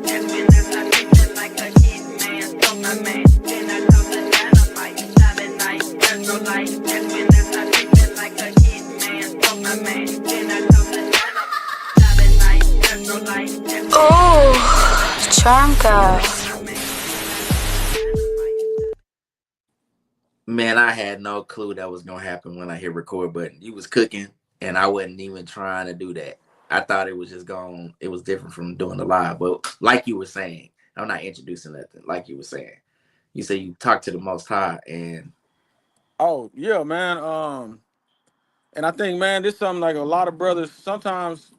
And when I start feeling like a hit man, so my man, then I call the dynamite, silent night, no light. And when I start feeling like a hit man, so my man, then I call the dynamite, silent night, no light. Oh, Chonka. Man, I had no clue that was gonna happen when I hit record button. You was cooking, and I wasn't even trying to do that. I thought it was just going. It was different from doing the live, but like you were saying, I'm not introducing nothing. Like you were saying, you say you talk to the Most High, and Oh yeah, man. And I think, man, this is something like a lot of brothers. Sometimes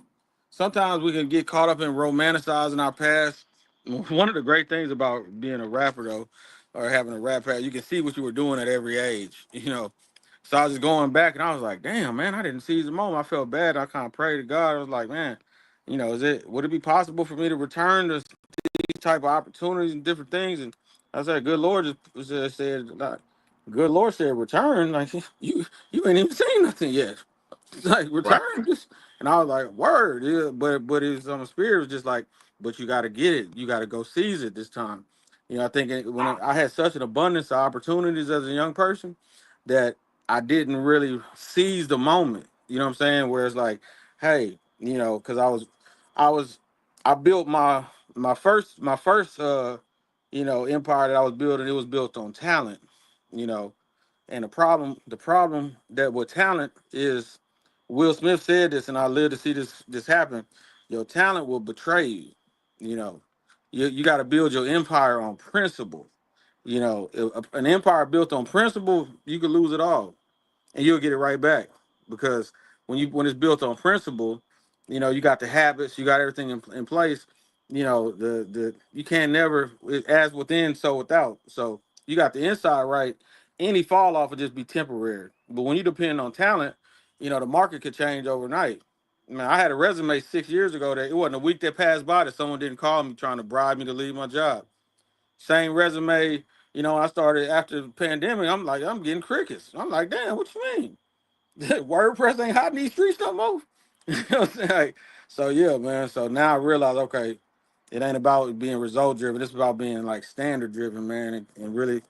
we can get caught up in romanticizing our past. One of the great things about being a rapper, though, or having a rap past, you can see what you were doing at every age. So I was just going back, and I was like, damn, man, I didn't seize the moment. I felt bad. I kind of prayed to God. I was like, man, would it be possible for me to return to these type of opportunities and different things? And I said, good Lord just said, like, good Lord said, return. Like you ain't even seen nothing yet. Like right, return this, and I was like, word, yeah, but his spirit was just like, but you got to get it, you got to go seize it this time. I think when I had such an abundance of opportunities as a young person that I didn't really seize the moment. You know what I'm saying? Where it's like, hey, because I was, I built my first empire that I was building. It was built on talent, you know, and the problem that with talent is, Will Smith said this, and I live to see this happen. Your talent will betray you. You know, you got to build your empire on principle. An empire built on principle, you could lose it all, and you'll get it right back. Because when it's built on principle, you got the habits, you got everything in place. The you can't never, as within, so without. So you got the inside right. Any fall off will just be temporary. But when you depend on talent, the market could change overnight. Man, I had a resume 6 years ago that it wasn't a week that passed by that someone didn't call me trying to bribe me to leave my job. Same resume, I started after the pandemic. I'm like, I'm getting crickets. I'm like, damn, what you mean? WordPress ain't hot in these streets no more. You know what I'm saying? So yeah, man. So now I realize, okay, it ain't about being result driven. It's about being like standard driven, man, and really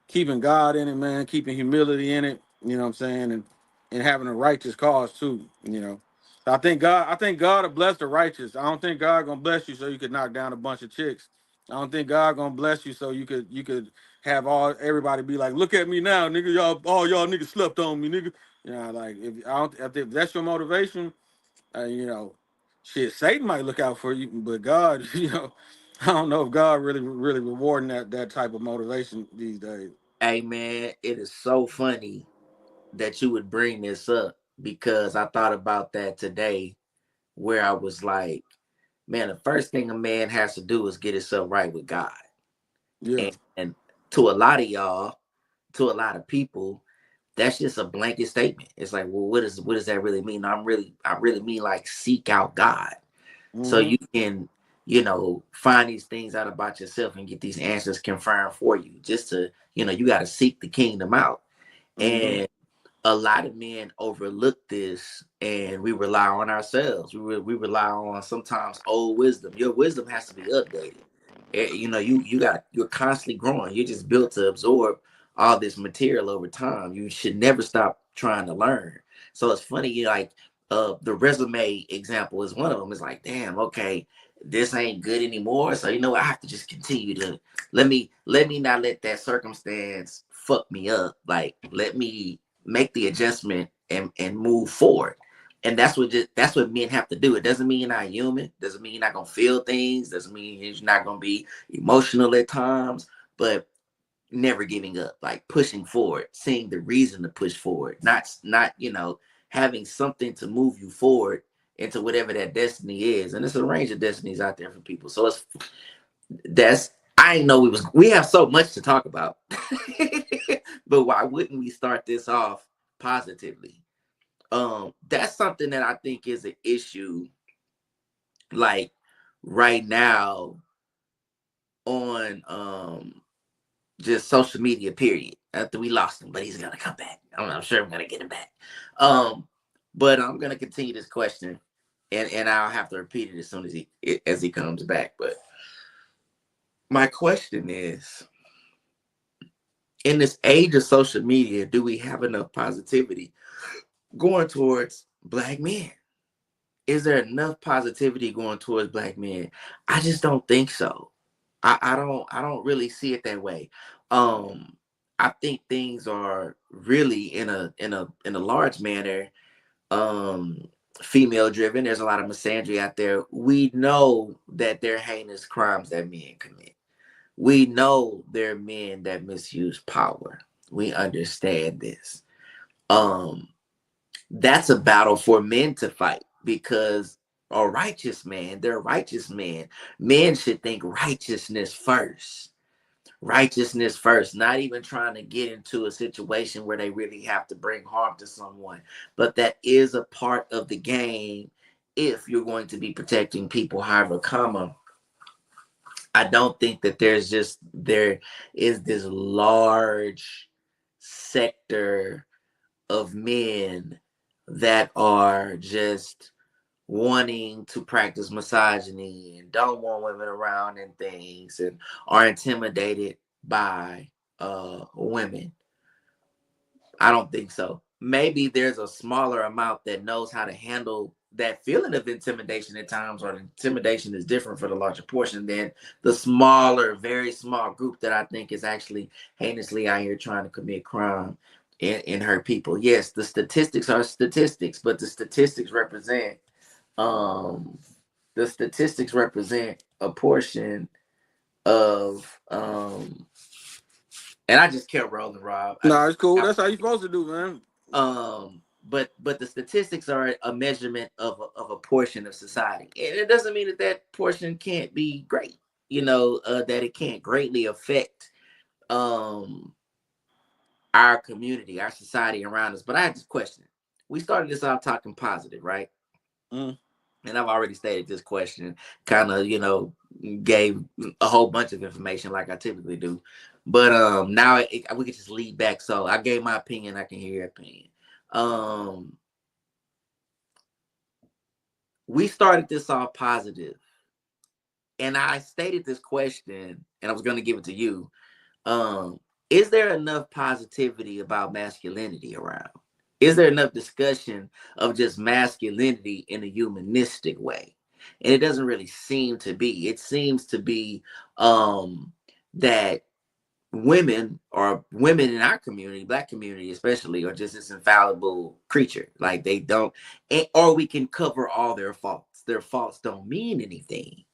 keeping God in it, man, keeping humility in it. You know what I'm saying, and having a righteous cause too. So I think God will bless the righteous. I don't think God gonna bless you so you could knock down a bunch of chicks. I don't think God gonna bless you so you could have everybody be like, look at me now, nigga. All y'all niggas slept on me, nigga. Like if that's your motivation, shit, Satan might look out for you, but God, I don't know if God really rewarding that type of motivation these days. hey man, it is so funny that you would bring this up because I thought about that today, where I was like, man, the first thing a man has to do is get himself right with God. Yeah. And to a lot of y'all, to a lot of people, that's just a blanket statement. It's like, well, what does that really mean? I really mean like seek out God. So Mm-hmm. you can, find these things out about yourself and get these answers confirmed for you. Just to, you got to seek the kingdom out. Mm-hmm. And a lot of men overlook this, and we rely on ourselves. We rely on sometimes old wisdom. Your wisdom has to be updated. You're constantly growing. You're just built to absorb all this material over time. You should never stop trying to learn. So it's funny, like the resume example is one of them. It's like, damn, okay, this ain't good anymore. So I have to just continue to let me not let that circumstance fuck me up. Like, let me make the adjustment and move forward. And that's what men have to do. It doesn't mean you're not human. Doesn't mean you're not gonna feel things. Doesn't mean you're not gonna be emotional at times. But never giving up, like pushing forward, seeing the reason to push forward, not having something to move you forward into whatever that destiny is. And there's a range of destinies out there for people. So that's I didn't know we have so much to talk about. But why wouldn't we start this off positively? That's something that I think is an issue, like right now on just social media, period. After we lost him, but he's gonna come back. I'm sure I'm gonna get him back. But I'm gonna continue this question, and I'll have to repeat it as soon as he comes back. But My question is, in this age of social media, do we have enough positivity going towards black men? Is there enough positivity going towards black men? I just don't think so. I don't really see it that way. Um I think things are really in a large manner um female driven. There's a lot of misandry out there. We know that they're heinous crimes that men commit. We know there are men that misuse power. We understand this. Um that's a battle for men to fight, because a righteous man, they're righteous men. Men should think righteousness first. Righteousness first, not even trying to get into a situation where they really have to bring harm to someone. But that is a part of the game if you're going to be protecting people, however, comma. I don't think that there is this large sector of men that are just wanting to practice misogyny and don't want women around and things and are intimidated by women. I don't think so. Maybe there's a smaller amount that knows how to handle that feeling of intimidation at times, or the intimidation is different for the larger portion than the smaller, very small group that I think is actually heinously out here trying to commit crime and hurt people. Yes, the statistics are statistics, but um the statistics represent a portion of and I just kept rolling, Rob. I Nah, just it's cool. That's how you supposed to do, man. but the statistics are a measurement of a portion of society, and it doesn't mean that that portion can't be great, that it can't greatly affect um our community, our society around us. But I had this question. We started this off talking positive, right? Mm. And I've already stated this question, kind of, gave a whole bunch of information like I typically do. But now we can just lead back. So I gave my opinion. I can hear your opinion. Um, we started this off positive, and I stated this question, and I was going to give it to you. Um, is there enough positivity about masculinity around? Is there enough discussion of just masculinity in a humanistic way? And it doesn't really seem to be. It seems to be that women in our community, black community especially, are just this infallible creature. Like they don't, or we can cover all their faults. Their faults don't mean anything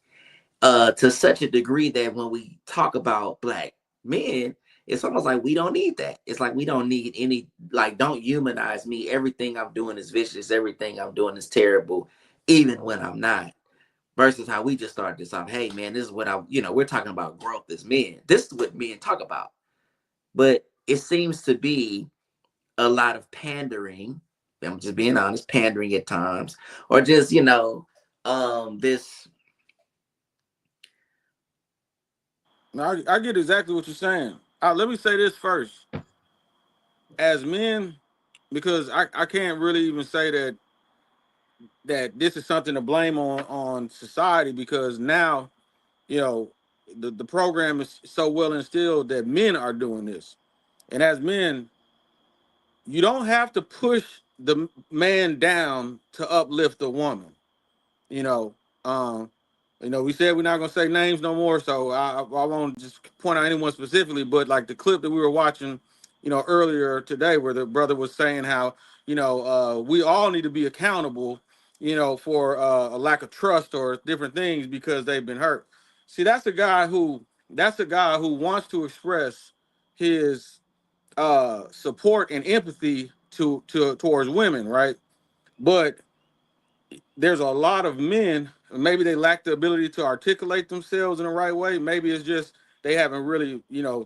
to such a degree that when we talk about black men, it's almost like we don't need that. It's like we don't need any, like, don't humanize me. Everything I'm doing is vicious. Everything I'm doing is terrible, even when I'm not. Versus how we just started this off. Hey, man, this is what we're talking about growth as men. This is what men talk about. But it seems to be a lot of pandering. I'm just being honest, pandering at times, or just, this. Now, I get exactly what you're saying. Let me say this first. As men, because I can't really even say that this is something to blame on society, because now, you know, the program is so well instilled that men are doing this. And as men, you don't have to push the man down to uplift the woman. You know, um, we said we're not gonna say names no more, so I won't just point out anyone specifically, but like the clip that we were watching, earlier today, where the brother was saying how, we all need to be accountable, for a lack of trust or different things because they've been hurt. See, that's a guy who wants to express his support and empathy to towards women, right? But there's a lot of men, maybe they lack the ability to articulate themselves in the right way. Maybe it's just they haven't really,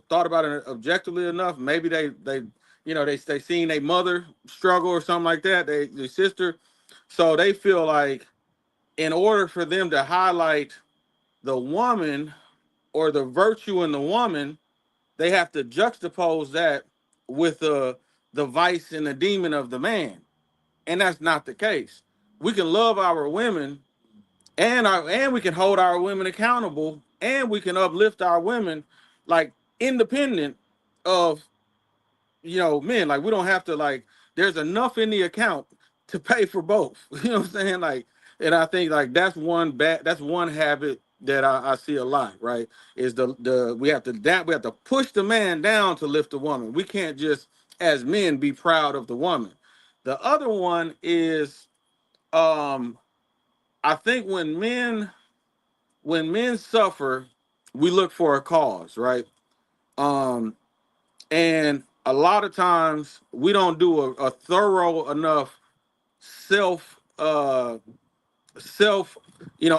thought about it objectively enough. Maybe they seen a mother struggle or something like that, their sister. So they feel like in order for them to highlight the woman or the virtue in the woman, they have to juxtapose that with the vice and the demon of the man. And that's not the case. We can love our women, and we can hold our women accountable and we can uplift our women, like independent of men. Like we don't have to like. There's enough in the account to pay for both. You know what I'm saying? Like, and I think like that's one habit that I see a lot. Right? Is the we have to push the man down to lift the woman. We can't just as men be proud of the woman. The other one is I think when men suffer, we look for a cause, right? Um, and a lot of times we don't do a thorough enough self self,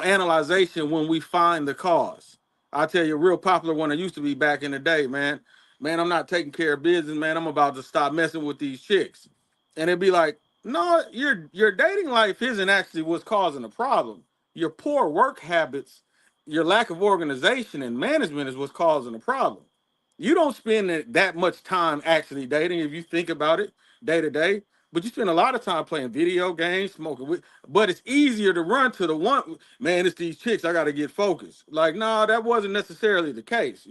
analyzation when we find the cause. I'll tell you a real popular one that used to be back in the day, man. Man, I'm not taking care of business, man. I'm about to stop messing with these chicks. And it'd be like, no, your dating life isn't actually what's causing the problem. Your poor work habits, your lack of organization and management is what's causing the problem. You don't spend that much time actually dating if you think about it day to day, but you spend a lot of time playing video games, smoking. But it's easier to run to the one, man, it's these chicks, I got to get focused. Like, no, that wasn't necessarily the case.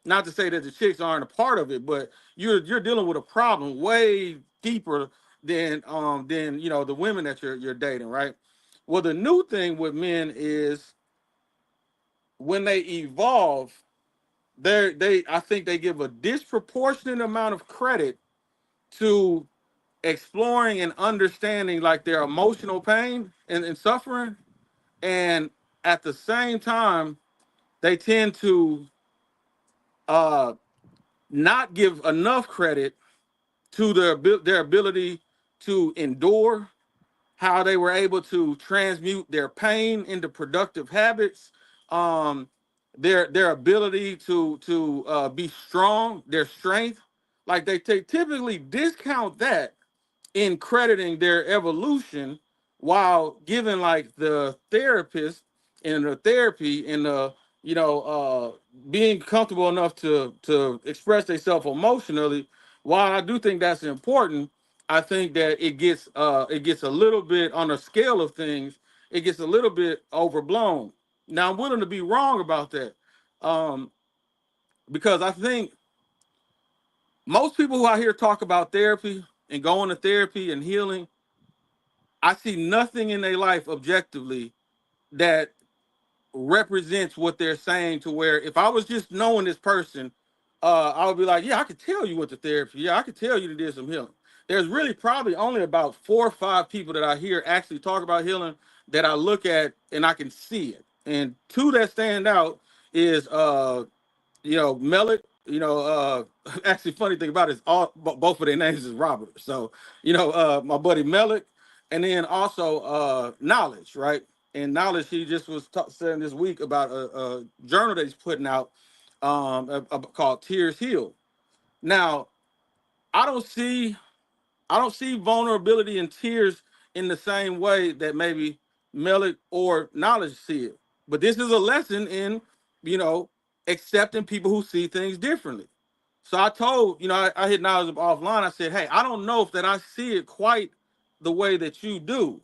Not to say that the chicks aren't a part of it, but you're dealing with a problem way deeper than the women that you're dating, right? Well, the new thing with men is when they evolve, they I think they give a disproportionate amount of credit to exploring and understanding like their emotional pain and suffering, and at the same time they tend to uh not give enough credit to their ability to endure, how they were able to transmute their pain into productive habits, um their ability to be strong, their strength. Like they typically discount that in crediting their evolution, while giving like the therapist and the therapy and the being comfortable enough to express themselves emotionally. While I do think that's important, I think that it gets a little bit on a scale of things, it gets a little bit overblown. Now I'm willing to be wrong about that, um because I think most people who out here talk about therapy and going to therapy and healing, I see nothing in their life objectively that represents what they're saying, to where if I was just knowing this person, I would be like, yeah, I could tell you what the therapy, yeah, I could tell you to do some healing. There's really probably only about 4 or 5 people that I hear actually talk about healing that I look at and I can see it. And two that stand out is Mellick, actually funny thing about it is both of their names is Robert. So, my buddy Mellick, and then also Knowledge, right? And Knowledge, he just was saying this week about a journal that he's putting out called Tears Heal. Now, I don't see I don't see vulnerability and tears in the same way that maybe Mellick or Knowledge see it. But this is a lesson in, you know, accepting people who see things differently. So I told, I hit Knowledge offline. I said, hey, I don't know if that I see it quite the way that you do.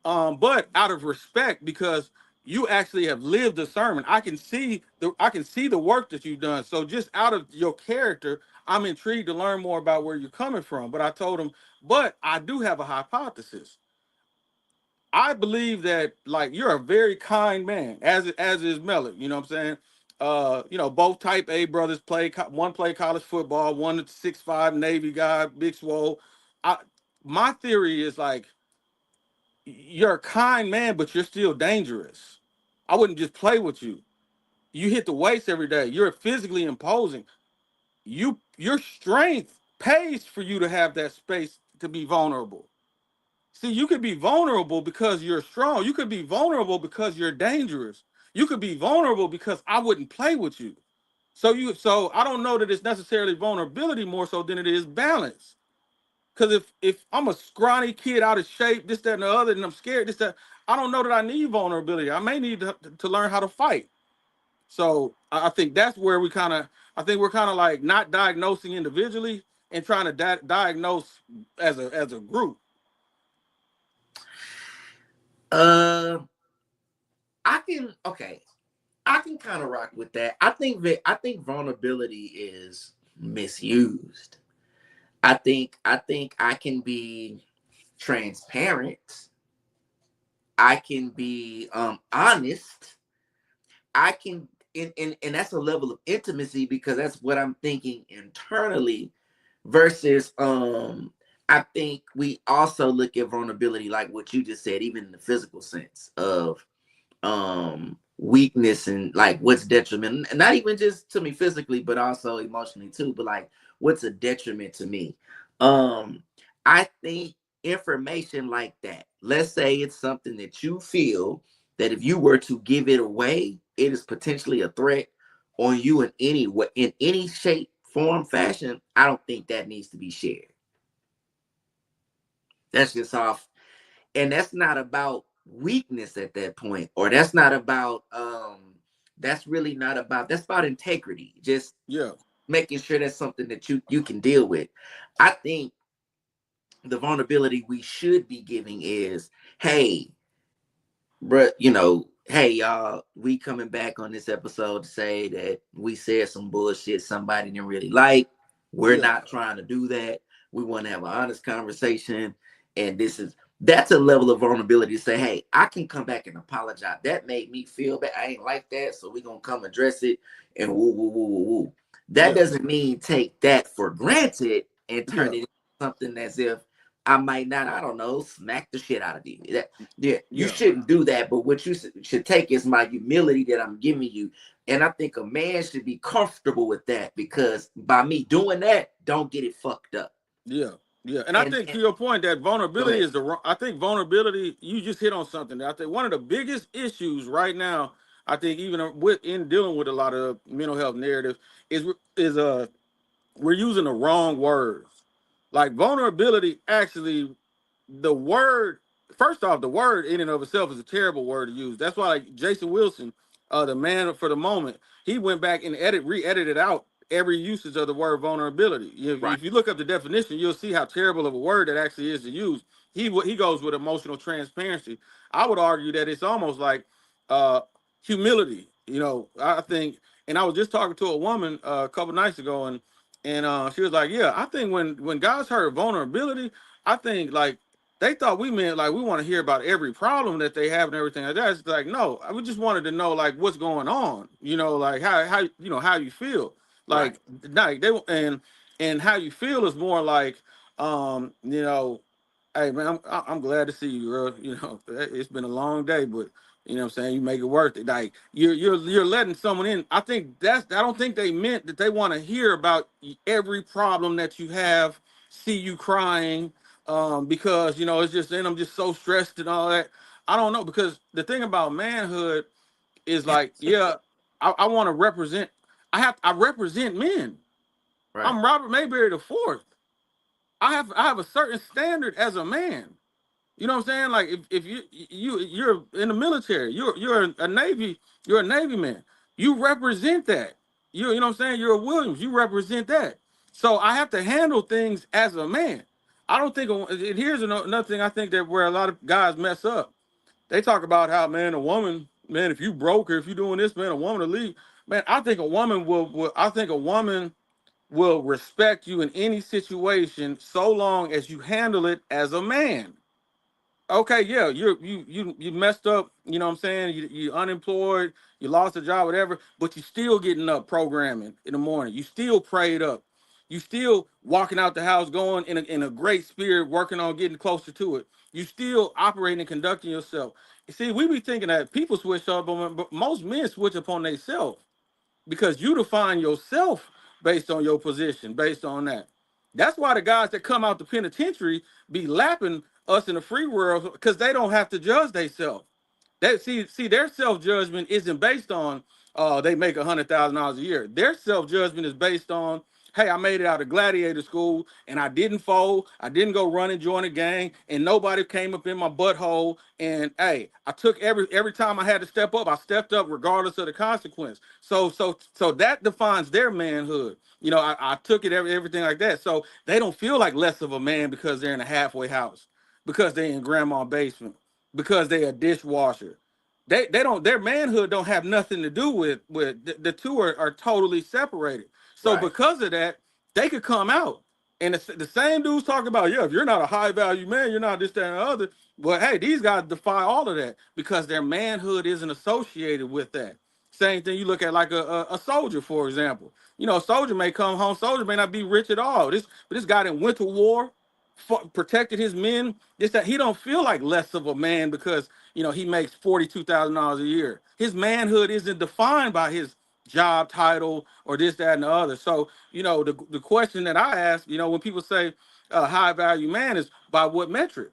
But out of respect, because you actually have lived the sermon, I can see the work that you've done. So just out of your character, I'm intrigued to learn more about where you're coming from. But I told him, but I do have a hypothesis. I believe that like you're a very kind man, as is Mellick. You know what I'm saying? Both type A brothers one play college football, one 6'5" Navy guy, big swole. I My theory is like you're a kind man, but you're still dangerous. I wouldn't just play with you. You hit the weights every day. You're physically imposing. Your strength pays for you to have that space to be vulnerable. See, you could be vulnerable because you're strong. You could be vulnerable because you're dangerous. You could be vulnerable because I wouldn't play with you. So I don't know that it's necessarily vulnerability more so than it is balance. Because if I'm a scrawny kid out of shape, this, that, and the other, and I'm scared, this, that, I don't know that I need vulnerability. I may need to learn how to fight. So I think that's where I think we're kind of like not diagnosing individually and trying to diagnose as a group. Uh, I can kind of rock with that. I think vulnerability is misused. I think I can be transparent. I can be honest. I can and that's a level of intimacy because that's what I'm thinking internally versus I think we also look at vulnerability like what you just said, even in the physical sense of weakness and like what's detrimental, and not even just to me physically but also emotionally too, but like what's a detriment to me. I think information like that, let's say it's something that you feel that if you were to give it away it is potentially a threat on you in any way, in any shape form fashion, I don't think that needs to be shared. That's just off, and that's not about weakness at that point, or that's not about that's really not about, that's about integrity, just Yeah. making sure that's something that you can deal with. I think the vulnerability we should be giving is, hey, but hey y'all, we coming back on this episode to say that we said some bullshit somebody didn't really like. We're Yeah. not trying to do that. We want to have an honest conversation, and that's a level of vulnerability to say, hey, I can come back and apologize. That made me feel bad. I ain't like that, so we're gonna come address it and woo woo woo woo woo. That Yeah. doesn't mean take that for granted and turn Yeah. it into something as if I might not, I don't know, smack the shit out of you. Yeah, you Yeah. shouldn't do that. But what you should take is my humility that I'm giving you. And I think a man should be comfortable with that because by me doing that, don't get it fucked up. Yeah, yeah, and I And, think to your point that go vulnerability ahead. is the wrong. I think vulnerability. You just hit on something. I think one of the biggest issues right now. I think even with in dealing with a lot of mental health narratives is we're using the wrong words. Like vulnerability, actually, the word first off, the word in and of itself is a terrible word to use. That's why like Jason Wilson, the man for the moment, he went back and re-edited out every usage of the word vulnerability. Right. If you look up the definition, you'll see how terrible of a word that actually is to use. He goes with emotional transparency. I would argue that it's almost like uh, humility. I think, and I was just talking to a woman a couple nights ago, and she was like, "Yeah, I think when guys heard vulnerability, I think like they thought we meant like we want to hear about every problem that they have and everything like that. It's like no, we just wanted to know like what's going on. Like how how you feel. Right. Like they and how you feel is more like you know hey man, I'm glad to see you, girl. It's been a long day, but what I'm saying, you make it worth it. Like you're letting someone in. I don't think they meant that they want to hear about every problem that you have, see you crying, because it's just then I'm just so stressed and all that. I don't know, because the thing about manhood is like, yeah, I want to represent. I represent men. Right. I'm Robert Mayberry the fourth. I have a certain standard as a man. You know what I'm saying? Like if you're in the military, you're a Navy man. You represent that. You know what I'm saying? You're a Williams. You represent that. So I have to handle things as a man. I don't think. And here's another thing I think that where a lot of guys mess up. They talk about how man, a woman, man, if you broke her, if you doing this, man, a woman will leave. Man, I think a woman will. I think a woman will respect you in any situation so long as you handle it as a man. Okay, yeah, you messed up, you know what I'm saying? You unemployed, you lost a job, whatever, but you still getting up programming in the morning. You still prayed up. You still walking out the house going in a great spirit, working on getting closer to it. You still operating and conducting yourself. See, we be thinking that people switch up, but most men switch up on themselves because you define yourself based on your position, based on that. That's why the guys that come out the penitentiary be lapping us in the free world because they don't have to judge themselves. They see their self judgment isn't based on they make $100,000 a year. Their self judgment is based on, hey, I made it out of gladiator school and I didn't fold. I didn't go run and join a gang, and nobody came up in my butthole. And hey, I took every time I had to step up, I stepped up regardless of the consequence. So that defines their manhood. I took it everything like that. So they don't feel like less of a man because they're in a halfway house, because they're in grandma's basement, because they're a dishwasher. they don't, their manhood don't have nothing to do with the two are totally separated. So Right. because of that, they could come out and the same dudes talking about, yeah, if you're not a high value man, you're not this, that, and the other. Well, hey, these guys defy all of that because their manhood isn't associated with that. Same thing you look at like a soldier, for example. You know, a soldier may come home, soldier may not be rich at all. This guy that went to war, protected his men. This that he don't feel like less of a man because he makes $42,000 a year. His manhood isn't defined by his job title or this, that, and the other. So the question that I ask, when people say high value man, is by what metric?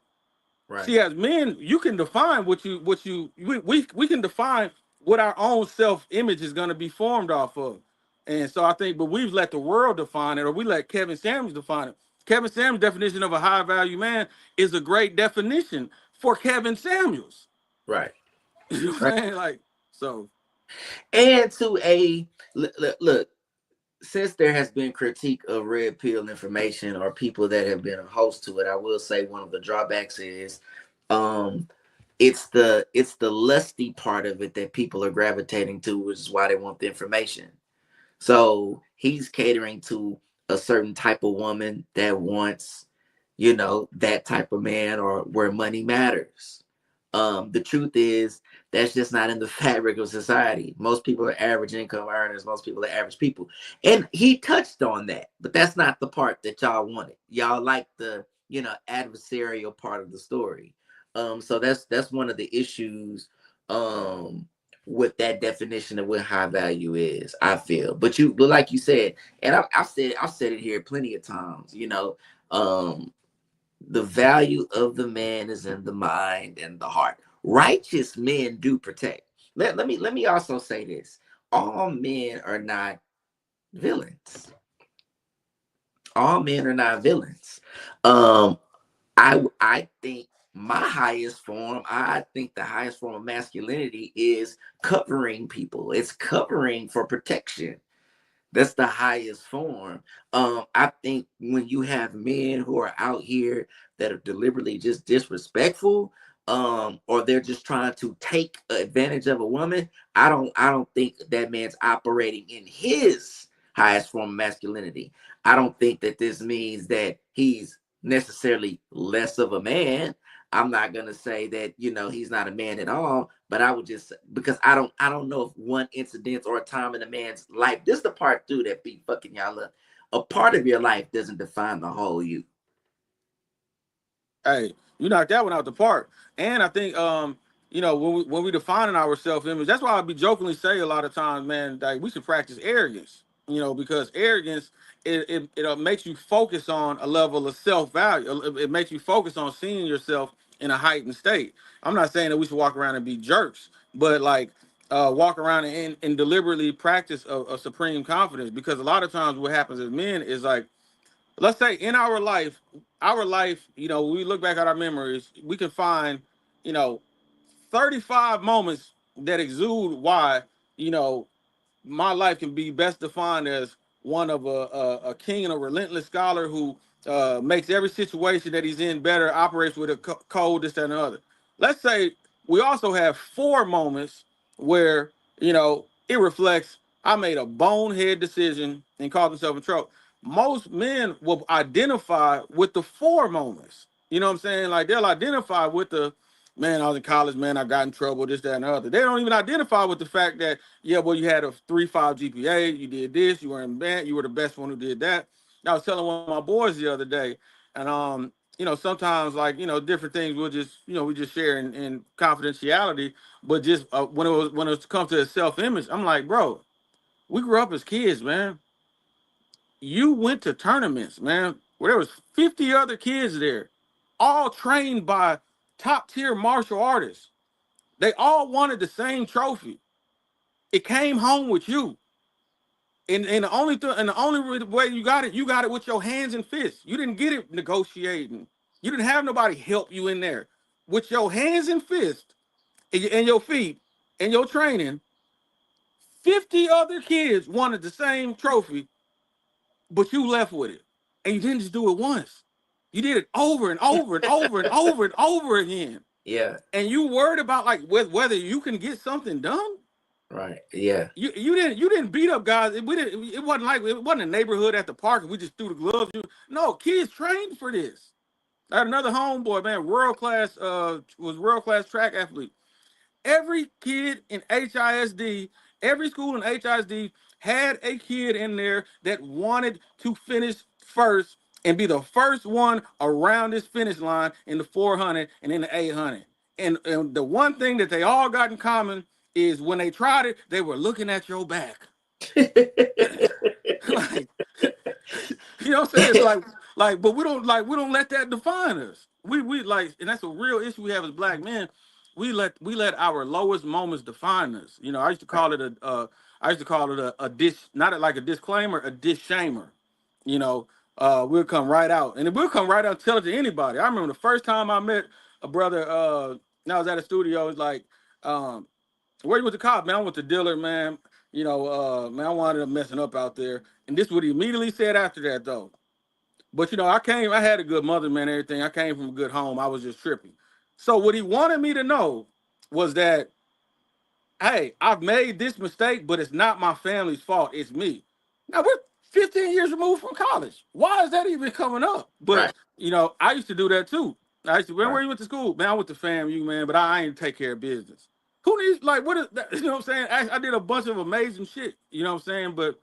Right. See, as men, you can define we can define what our own self image is going to be formed off of. And so I think, but we've let the world define it, or we let Kevin Samuels define it. Kevin Samuels' definition of a high value man is a great definition for Kevin Samuels. Right. You know what Right. I'm saying? Like, so. And to a look, since there has been critique of red pill information or people that have been a host to it, I will say one of the drawbacks is it's the lusty part of it that people are gravitating to, which is why they want the information. So he's catering to a certain type of woman that wants, that type of man, or where money matters. The truth is that's just not in the fabric of society. Most people are average income earners. Most people are average people. And he touched on that, but that's not the part that y'all wanted. Y'all like the, adversarial part of the story. So that's one of the issues with that definition of what high value is, I feel. But like you said, and I've said it here plenty of times, the value of the man is in the mind and the heart. Righteous men do protect. Let me also say this. All men are not villains. All men are not villains. I think I think the highest form of masculinity is covering people. It's covering for protection. That's the highest form. I think when you have men who are out here that are deliberately just disrespectful, or they're just trying to take advantage of a woman, I don't think that man's operating in his highest form of masculinity. I don't think that this means that he's necessarily less of a man. I'm not gonna say that he's not a man at all, but I would just, because I don't know if one incident or a time in a man's life. This is the part too that be fucking y'all up. A part of your life doesn't define the whole you. Hey, you knocked that one out the park. And I think when we defining our self image, that's why I be jokingly say a lot of times, man, like we should practice arrogance. Because arrogance it makes you focus on a level of self value. It makes you focus on seeing yourself in a heightened state. I'm not saying that we should walk around and be jerks, but like walk around and deliberately practice a supreme confidence. Because a lot of times what happens as men is like, let's say in our life, when we look back at our memories, we can find, 35 moments that exude why, you know, my life can be best defined as one of a king and a relentless scholar who makes every situation that he's in better, operates with a code, this, that, and the other. Let's say we also have 4 moments where, it reflects I made a bonehead decision and caused myself in trouble. Most men will identify with the 4 moments. You know what I'm saying? Like they'll identify with the, man, I was in college, man, I got in trouble, this, that, and the other. They don't even identify with the fact that, yeah, well, you had a 3.5 GPA, you did this, you were in band, you were the best one who did that. I was telling one of my boys the other day, and sometimes like, different things we'll just, we just share in confidentiality, but just when it comes to self-image, I'm like, bro, we grew up as kids, man. You went to tournaments, man, where there was 50 other kids there, all trained by top tier martial artists. They all wanted the same trophy. It came home with you. And the only way you got it with your hands and fists. You didn't get it negotiating. You didn't have nobody help you in there. With your hands and fists and your feet and your training, 50 other kids wanted the same trophy, but you left with it. And you didn't just do it once. You did it over and over and over and over and over again. Yeah. and you worried about like whether you can get something done. Right. Yeah. You didn't beat up guys. It wasn't like it wasn't a neighborhood at the park and we just threw the gloves. No, kids trained for this. I had another homeboy, man, world class track athlete. Every kid in HISD, every school in HISD had a kid in there that wanted to finish first and be the first one around this finish line in the 400 and in the 800. And the one thing that they all got in common is when they tried it, they were looking at your back. Like, you know what I'm saying? It's like, but we don't let that define us. We like, and that's a real issue we have as black men. We let our lowest moments define us. You know, I used to call it a dish, not like a disclaimer, a dish shamer. You know, we'll come right out, and we'll come right out and tell it to anybody. I remember the first time I met a brother. And I was at a studio. It's like, where you went to college, man? I went to Dillard, man. You know, man, I wanted to messing up out there. And this is what he immediately said after that, though. But you know, I had a good mother, man, everything. I came from a good home. I was just tripping. So what he wanted me to know was that, hey, I've made this mistake, but it's not my family's fault. It's me. Now we're 15 years removed from college. Why is that even coming up? But Right. you know, I used to do that too. I used to, man, Right. where you went to school? Man, I went to FAMU, man, but I ain't take care of business. Who needs like what is that? You know what I'm saying? I did a bunch of amazing shit. You know what I'm saying? But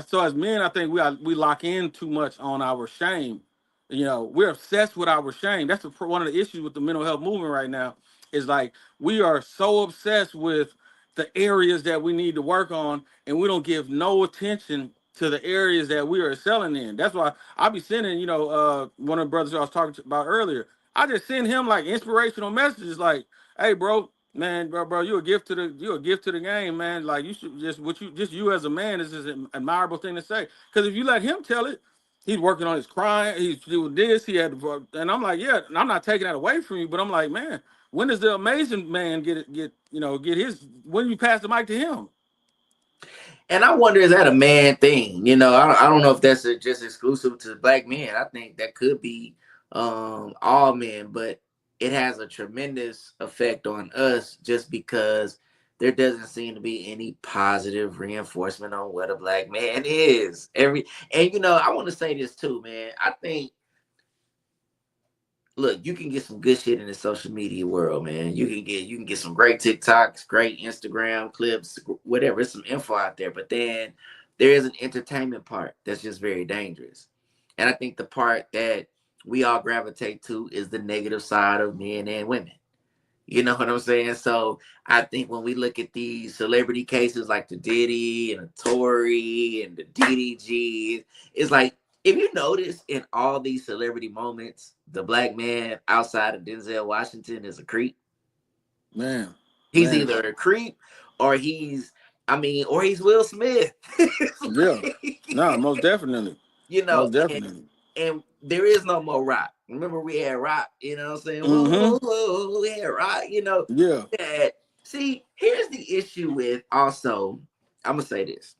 so as men, I think we lock in too much on our shame. You know, we're obsessed with our shame. That's one of the issues with the mental health movement right now. Is like we are so obsessed with the areas that we need to work on, and we don't give no attention to the areas that we are excelling in. That's why I be sending, one of the brothers I was talking about earlier. I just send him like inspirational messages, like, "Hey, bro, man, bro, you're a gift to the game, man. Like you should just you as a man is just an admirable thing to say. Because if you let him tell it, he's working on his crying, he's doing this, and I'm like, yeah, and I'm not taking that away from you, but I'm like, man, when does the amazing man get his? When you pass the mic to him? And I wonder, is that a man thing? You know, I don't know if that's just exclusive to black men. I think that could be all men, but it has a tremendous effect on us just because there doesn't seem to be any positive reinforcement on what a black man is. And I want to say this too, man. I think, look, you can get some good shit in the social media world, man. You can get some great TikToks, great Instagram clips, whatever. There's some info out there, but then there is an entertainment part that's just very dangerous. And I think the part that we all gravitate to is the negative side of men and women. You know what I'm saying? So I think when we look at these celebrity cases like the Diddy and the Tory and the DDG, it's like, if you notice in all these celebrity moments, the black man outside of Denzel Washington is a creep. Man, He's man, either a creep or or he's Will Smith. yeah, Like, no, most definitely, you know, most and definitely. and there is no more rock. Remember, we had rock, you know what I'm saying? Whoa, Mm-hmm. whoa, whoa, we had rock, Yeah, that. See, here's the issue with also, I'm gonna say this.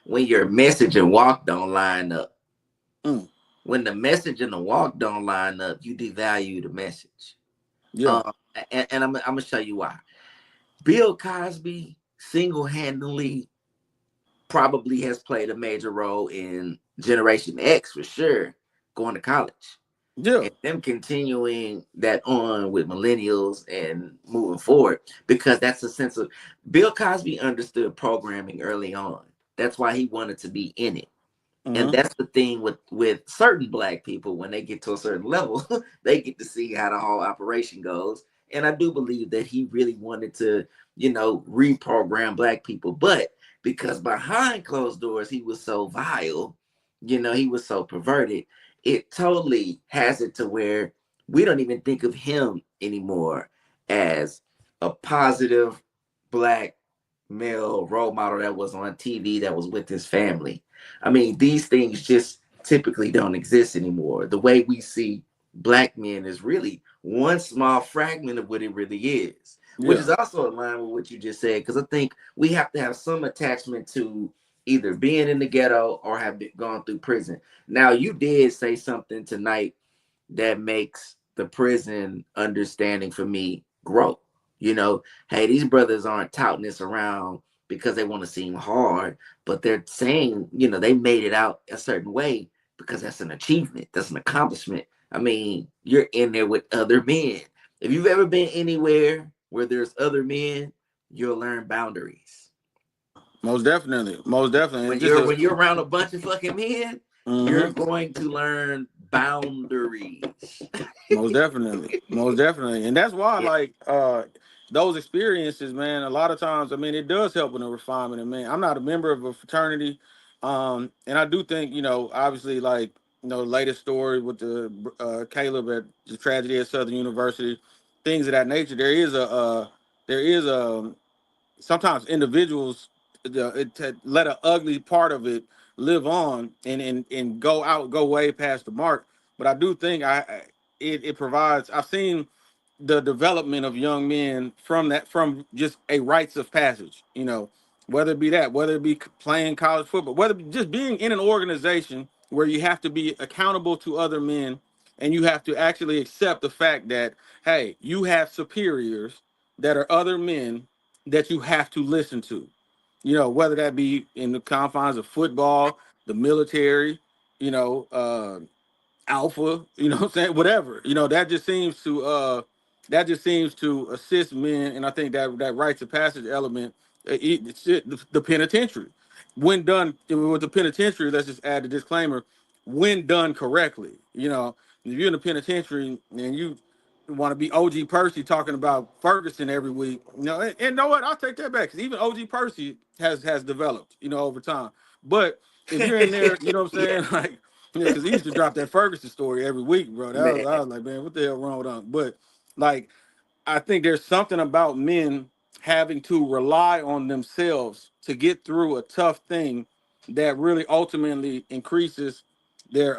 When your message and walk don't line up, mm, when the message and the walk don't line up, you devalue the message. yeah, Um, and I'm gonna show you why. Bill Cosby single-handedly probably has played a major role in Generation X for sure, going to college. yeah, And them continuing that on with millennials and moving forward, because that's a sense of Bill Cosby understood programming early on. That's why he wanted to be in it. And mm-hmm. that's the thing with certain black people, when they get to a certain level, they get to see how the whole operation goes. And I do believe that he really wanted to, reprogram black people. But because behind closed doors he was so vile, he was so perverted, it totally has it to where we don't even think of him anymore as a positive black male role model that was on TV, that was with his family. I mean, these things just typically don't exist anymore. The way we see black men is really one small fragment of what it really is, which Yeah, is also in line with what you just said, because I think we have to have some attachment to either being in the ghetto or have gone through prison. Now, you did say something tonight that makes the prison understanding for me grow. You know, hey, these brothers aren't touting this around because they want to seem hard, but they're saying, you know, they made it out a certain way because that's an achievement, that's an accomplishment. I mean, you're in there with other men. If you've ever been anywhere where there's other men, you'll learn boundaries. Most definitely, most definitely. And When just you're a when you're around a bunch of fucking men, you're mm-hmm. going to learn boundaries. Most definitely. Most definitely. And that's why Yeah, like those experiences, man, a lot of times, I mean, it does help in the refinement. And man, I'm not a member of a fraternity. And I do think, you know, obviously like, you know, latest story with the Caleb at the tragedy at Southern University, things of that nature. There is a sometimes individuals to let an ugly part of it live on and go way past the mark. But I do think it provides. I've seen the development of young men from just a rites of passage. You know, whether it be playing college football, whether it be just being in an organization where you have to be accountable to other men and you have to actually accept the fact that hey, you have superiors that are other men that you have to listen to. You know, whether that be in the confines of football, the military, you know, alpha, you know what I'm saying? Whatever. You know, that just seems to assist men. And I think that rites of passage element, the penitentiary. When done with the penitentiary, let's just add the disclaimer, when done correctly. You know, if you're in the penitentiary and you want to be OG Percy talking about Ferguson every week, you know, and you know what? I'll take that back because even OG Percy has developed, you know, over time. But if you're in there, you know what I'm yeah, saying? Like, yeah, because he used to drop that Ferguson story every week, bro. man. I was like, man, what the hell wrong with him? But like, I think there's something about men having to rely on themselves to get through a tough thing that really ultimately increases their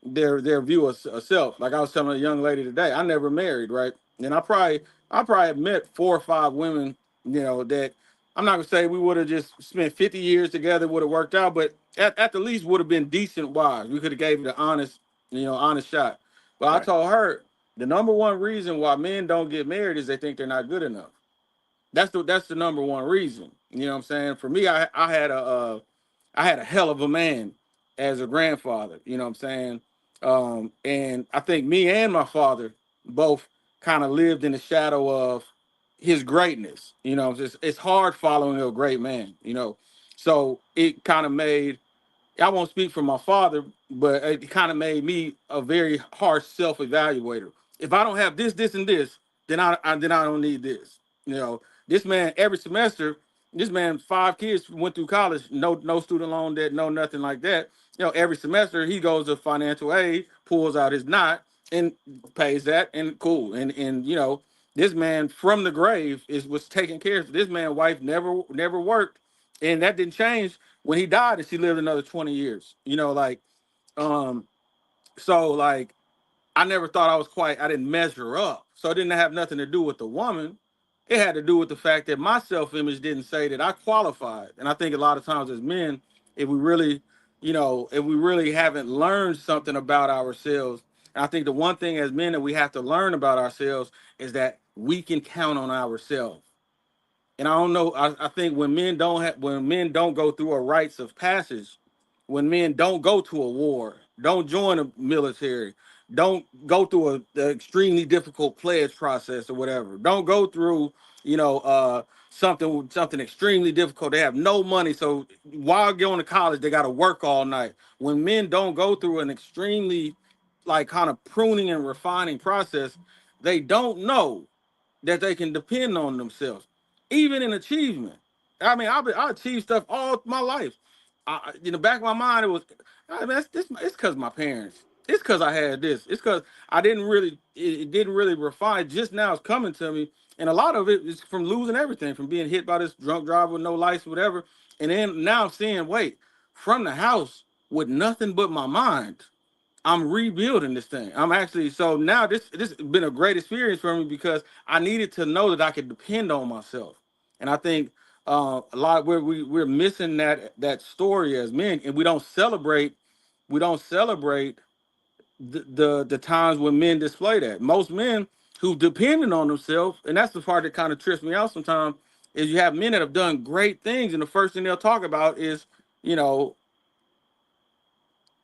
their view of self. Like I was telling a young lady today, I never married, right? And I probably have met 4 or 5 women, you know, that I'm not gonna say we would have just spent 50 years together, would have worked out, but at the least would have been decent wives. We could have gave it an honest, you know, honest shot. But I Right. told her the number one reason why men don't get married is they think they're not good enough. That's the number one reason. You know what I'm saying? For me, I had a hell of a man as a grandfather, you know what I'm saying? And I think me and my father both kind of lived in the shadow of his greatness. You know, it's hard following a great man, you know. So it kind of made, I won't speak for my father, but it kind of made me a very harsh self-evaluator. If I don't have this, and this, then I don't need this. You know, this man every semester, this man 5 kids went through college, no student loan debt, no nothing like that. You know, every semester he goes to financial aid, pulls out his knot, and pays that, and cool. And you know, this man from the grave was taking care of. This man's wife never worked, and that didn't change when he died, and she lived another 20 years. You know, like um, so like I never thought I didn't measure up. So it didn't have nothing to do with the woman. It had to do with the fact that my self-image didn't say that I qualified. And I think a lot of times as men, if we really, you know, if we really haven't learned something about ourselves, and I think the one thing as men that we have to learn about ourselves is that we can count on ourselves. And I don't know. I think when men don't go through a rites of passage, when men don't go to a war, don't join a military, don't go through the extremely difficult pledge process or whatever, don't go through, you know, something extremely difficult. They have no money, so while going to college, they got to work all night. When men don't go through an extremely like kind of pruning and refining process, they don't know that they can depend on themselves, even in achievement. I mean, I achieved stuff all my life. In the back of my mind, it was, I mean, it's because my parents. It's because I had this. It's because I didn't really, it didn't really refine. Just now it's coming to me, and a lot of it is from losing everything, from being hit by this drunk driver with no lights, whatever. And then now I'm seeing, wait, from the house with nothing but my mind. I'm rebuilding this thing. I'm actually so now this has been a great experience for me because I needed to know that I could depend on myself. And I think a lot where we're missing that story as men, and we don't celebrate the times when men display that. Most men who dependent on themselves, and that's the part that kind of trips me out sometimes, is you have men that have done great things, and the first thing they'll talk about is, you know,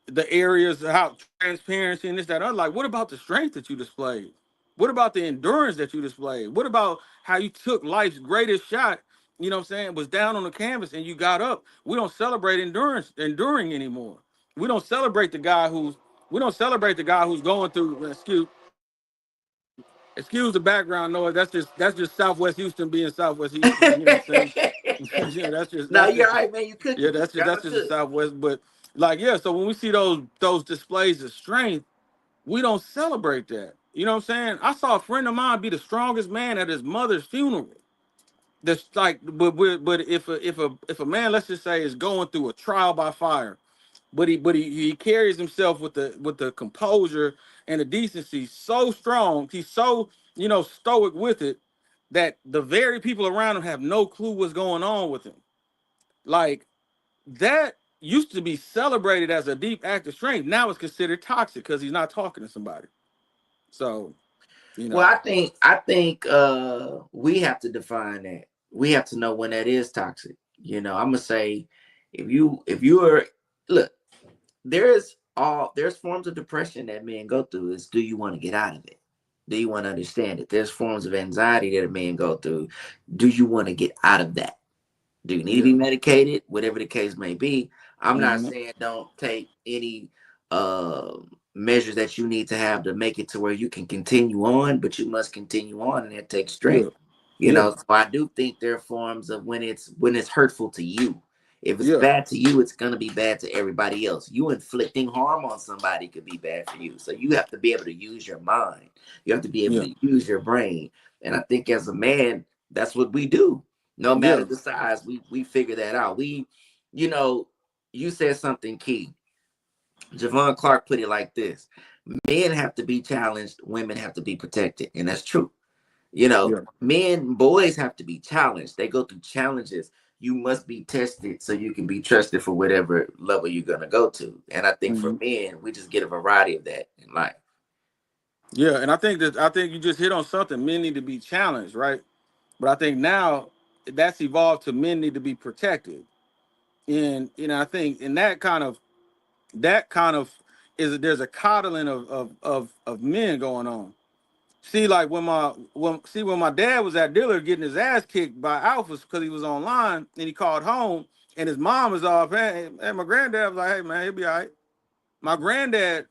the areas of how transparency and this, that, other. Like, what about the strength that you displayed? What about the endurance that you displayed? What about how you took life's greatest shot, you know what I'm saying, was down on the canvas and you got up? We don't celebrate enduring anymore. We don't celebrate the guy who's going through, excuse the background noise. That's just Southwest Houston being Southwest Houston. You know what I'm saying? Yeah, No, that's you're just all right, man. You yeah, cooking. You that's gotta just the cook. Southwest. But like, yeah, so when we see those displays of strength, we don't celebrate that. You know what I'm saying? I saw a friend of mine be the strongest man at his mother's funeral. That's like, but if a man, let's just say, is going through a trial by fire, but he carries himself with the composure and the decency so strong, he's so, stoic with it, that the very people around him have no clue what's going on with him. Like, that used to be celebrated as a deep act of strength. Now it's considered toxic because he's not talking to somebody. So, you Well, know. I think we have to define that. We have to know when that is toxic. I'm gonna say, if you are look, there's forms of depression that men go through. Is, do you want to get out of it? Do you want to understand it? There's forms of anxiety that a man go through. Do you want to get out of that? Do you need to be Yeah. medicated? Whatever the case may be. I'm not Hmm. saying don't take any uh measures that you need to have to make it to where you can continue on, but you must continue on, and it takes Yeah. strength. Yeah. So I do think there are forms of when it's hurtful to you. If it's Yeah. bad to you, it's gonna be bad to everybody else. You inflicting harm on somebody could be bad for you. So you have to be able to use your mind. You have to be able Yeah. to use your brain. And I think as a man, that's what we do. No matter Yeah. the size, we figure that out. You know, you said something key. Javon Clark put it like this: men have to be challenged, women have to be protected. And that's true. Yeah. Boys have to be challenged. They go through challenges. You must be tested so you can be trusted for whatever level you're gonna go to. And I think for Hmm. men, we just get a variety of that in life. Yeah. And I think you just hit on something. Men need to be challenged, right? But I think now that's evolved to men need to be protected. And I think in that kind of is, there's a coddling of men going on. See, like when my dad was at Diller getting his ass kicked by alphas because he was online and he called home and his mom was off, and my granddad was like, "Hey man, he'll be all right." My granddad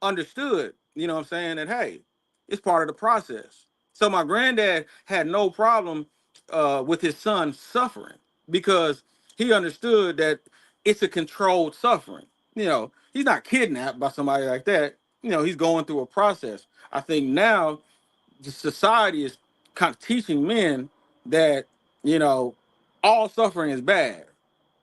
understood, you know what I'm saying, that hey, it's part of the process. So my granddad had no problem with his son suffering because he understood that it's a controlled suffering. He's not kidnapped by somebody like that. He's going through a process. I think now the society is kind of teaching men that, you know, all suffering is bad.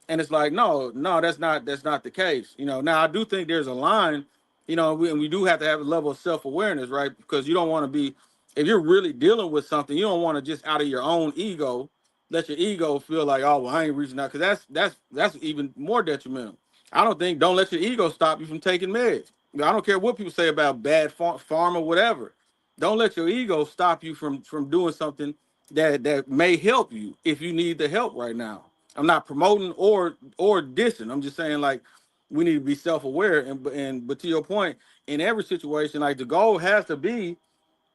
And it's like, no, no, that's not the case. Now I do think there's a line, and we do have to have a level of self-awareness, right? Because you don't want to be, if you're really dealing with something, you don't want to just out of your own ego, let your ego feel like, oh, well, I ain't reaching out, because that's even more detrimental. Don't let your ego stop you from taking meds. I don't care what people say about bad farm or whatever. Don't let your ego stop you from doing something that may help you if you need the help right now. I'm not promoting or dissing. I'm just saying, like, we need to be self-aware, but to your point, in every situation, like, the goal has to be,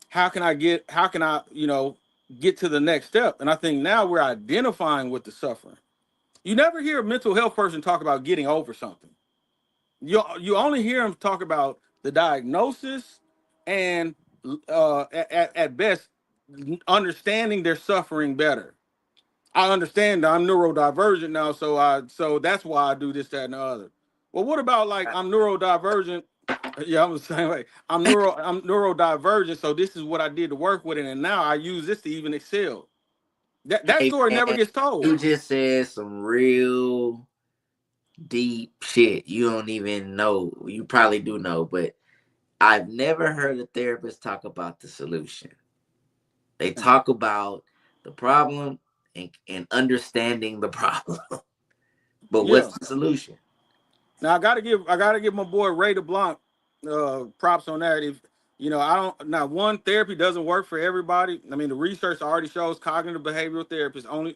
how can I get to the next step. And I think now we're identifying with the suffering. You never hear a mental health person talk about getting over something. You only hear them talk about the diagnosis and at best understanding their suffering better. I understand that I'm neurodivergent now, so that's why I do this, that, and the other. Well, what about, like, I'm neurodivergent? Yeah, I'm the same way. I'm neurodivergent, so this is what I did to work with it, and now I use this to even excel. That Hey story never man, gets told. you just said some real deep shit. You don't even know. You probably do know, but I've never heard a therapist talk about the solution. They talk about the problem and understanding the problem. But Yeah. what's the solution? Now I gotta give my boy Ray DeBlanc. props on that. If I don't. Now, one, therapy doesn't work for everybody. I mean, the research already shows cognitive behavioral therapists only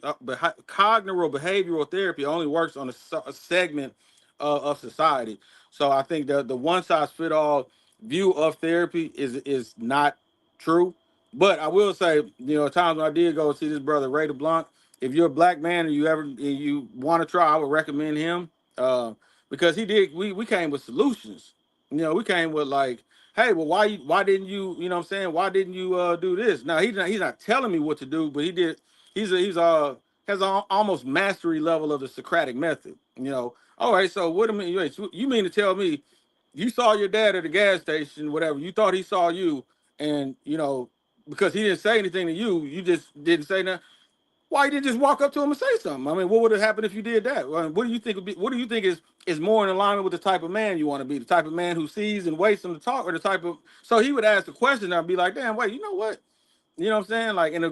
cognitive behavioral therapy only works on a segment of society. So I think the one size fit all view of therapy is not true. But I will say, times when I did go see this brother Ray DeBlanc, if you're a black man and you want to try, I would recommend him. Because he did. We came with solutions. We came with like, hey, well, why didn't you, what I'm saying? Why didn't you do this? Now he's not telling me what to do, but he did. Has an almost mastery level of the Socratic method. All right, so what do you mean? You mean to tell me you saw your dad at the gas station, whatever? You thought he saw you, and because he didn't say anything to you, you just didn't say nothing. Why you didn't just walk up to him and say something? I mean, what would have happened if you did that? What do you think would be? What do you think is more in alignment with the type of man you want to be? The type of man who sees and waits on the talk, or the type of? So he would ask the question and I'd be like, damn, wait, you know what? You know what I'm saying? Like, in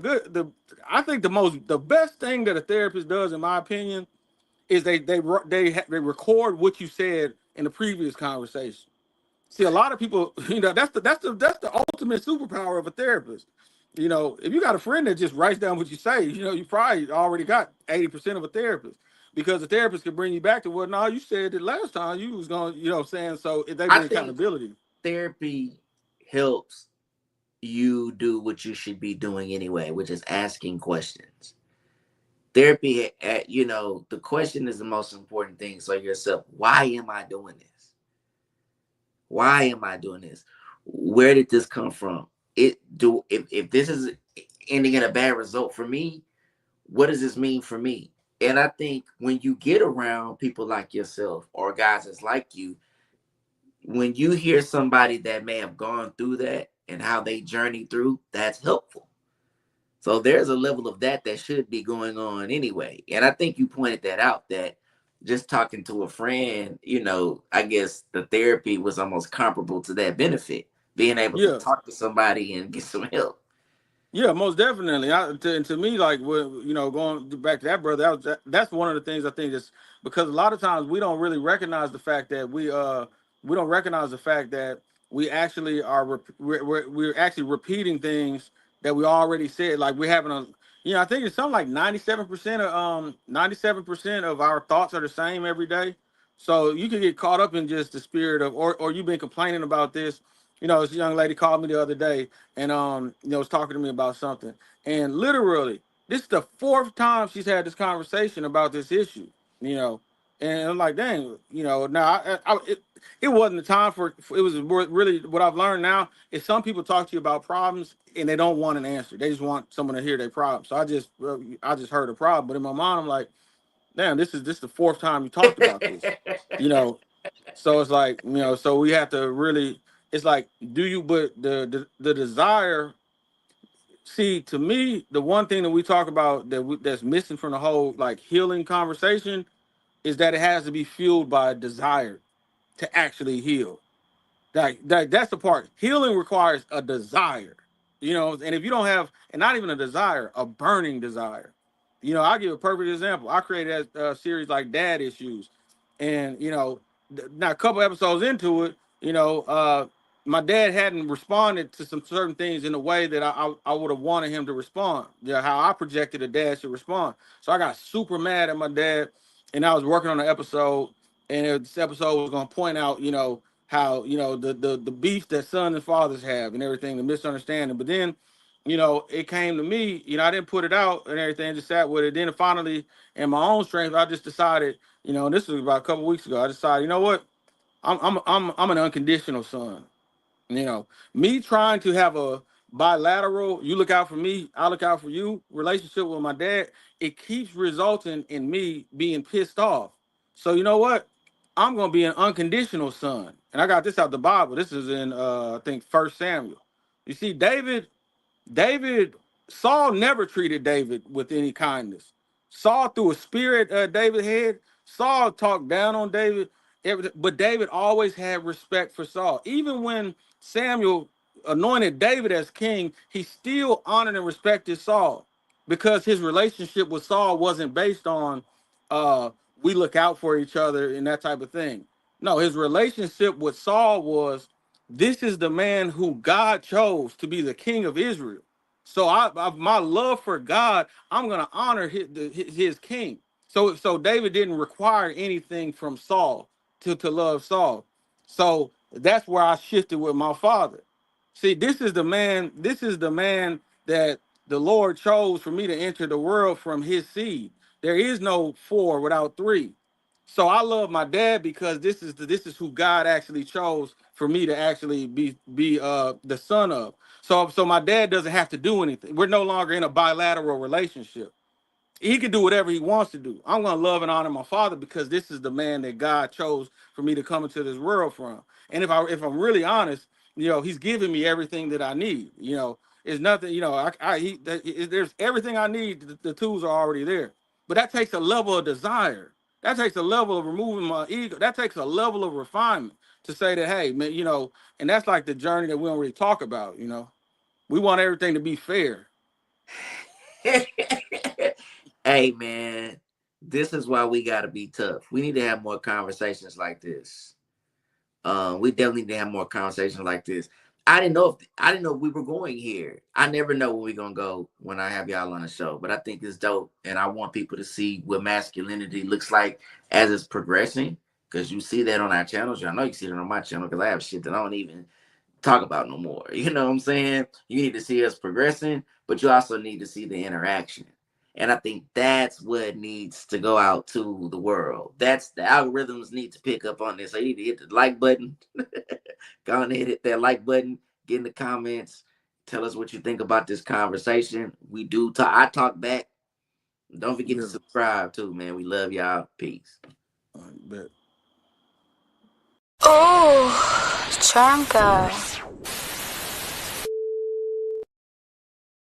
I think the best thing that a therapist does, in my opinion, is they record what you said in the previous conversation. See, a lot of people, that's the ultimate superpower of a therapist. If you got a friend that just writes down what you say, you probably already got 80% of a therapist, because the therapist can bring you back to, well, no, you said it last time you was going, what I'm saying? So if they I bring think accountability. therapy helps you do what you should be doing anyway, which is asking questions. Therapy, the question is the most important thing. So yourself, why am I doing this? Why am I doing this? Where did this come from? If this is ending in a bad result for me, what does this mean for me? And I think when you get around people like yourself or guys that's like you, when you hear somebody that may have gone through that and how they journey through, that's helpful. So there's a level of that should be going on anyway. And I think you pointed that out, that just talking to a friend, I guess the therapy was almost comparable to that benefit, being able to Yeah. talk to somebody and get some help. Yeah, most definitely. To me, like, going back to that brother, that's one of the things I think is because a lot of times we don't really recognize the fact that we don't recognize the fact that we actually we're actually repeating things that we already said. Like, we're having I think it's something like 97% of our thoughts are the same every day. So you can get caught up in just the spirit of, or you've been complaining about this. This young lady called me the other day and was talking to me about something. And literally, this is the fourth time she's had this conversation about this issue. You know, and I'm like, dang, now it wasn't the time for it was really what I've learned now is some people talk to you about problems and they don't want an answer. They just want someone to hear their problem. So I just heard a problem, but in my mind I'm like, damn, this is the fourth time you talked about this. You know, so it's like, so we have to really, it's like, but the desire, see, to me, the one thing that we talk about that's missing from the whole like healing conversation is that it has to be fueled by a desire to actually heal. That's the part. Healing requires a desire, and if you don't have, and not even a desire, a burning desire. I'll give a perfect example. I created a series like Dad Issues, and now a couple episodes into it, my dad hadn't responded to some certain things in a way that I would have wanted him to respond. Yeah, how I projected a dad should respond. So I got super mad at my dad, and I was working on an episode, and this episode was going to point out, how the beef that sons and fathers have and everything, the misunderstanding. But then, it came to me. I didn't put it out and everything, just sat with it. Then finally, in my own strength, I just decided, and this was about a couple weeks ago. I decided, you know what, I'm an unconditional son. Me trying to have a bilateral, you look out for me, I look out for you relationship with my dad, it keeps resulting in me being pissed off. So you know what? I'm gonna be an unconditional son. And I got this out the Bible. This is in I think First Samuel. You see, David, Saul never treated David with any kindness. Saul threw a spear at David's head. Saul talked down on David, but David always had respect for Saul. Even when Samuel anointed David as king, he still honored and respected Saul because his relationship with Saul wasn't based on we look out for each other and that type of thing. No, his relationship with Saul was this is the man who God chose to be the king of Israel. So my love for God, I'm gonna honor his king. So David didn't require anything from Saul to love Saul. So that's where I shifted with my father. See, this is the man. This is the man that the Lord chose for me to enter the world from his seed. There is no four without three. So I love my dad because this is who God actually chose for me to actually be the son of. So my dad doesn't have to do anything. We're no longer in a bilateral relationship. He can do whatever he wants to do. I'm gonna love and honor my father because this is the man that God chose for me to come into this world from. And if I'm really honest, he's giving me everything that I need. It's nothing. There's everything I need. The tools are already there. But that takes a level of desire. That takes a level of removing my ego. That takes a level of refinement to say that, hey, man, and that's like the journey that we don't really talk about. We want everything to be fair. Hey man, this is why we gotta be tough. We need to have more conversations like this. We definitely need to have more conversations like this. I didn't know we were going here. I never know where we're gonna go when I have y'all on the show, but I think it's dope, and I want people to see what masculinity looks like as it's progressing. Because you see that on our channels. I know you see it on my channel because I have shit that I don't even talk about no more. You know what I'm saying? You need to see us progressing, but you also need to see the interaction. And I think that's what needs to go out to the world. That's the algorithms need to pick up on this. So you need to hit the like button. Go on and hit that like button. Get in the comments. Tell us what you think about this conversation. We do talk. I talk back. Don't forget to subscribe too, man. We love y'all. Peace. Oh, Chanka.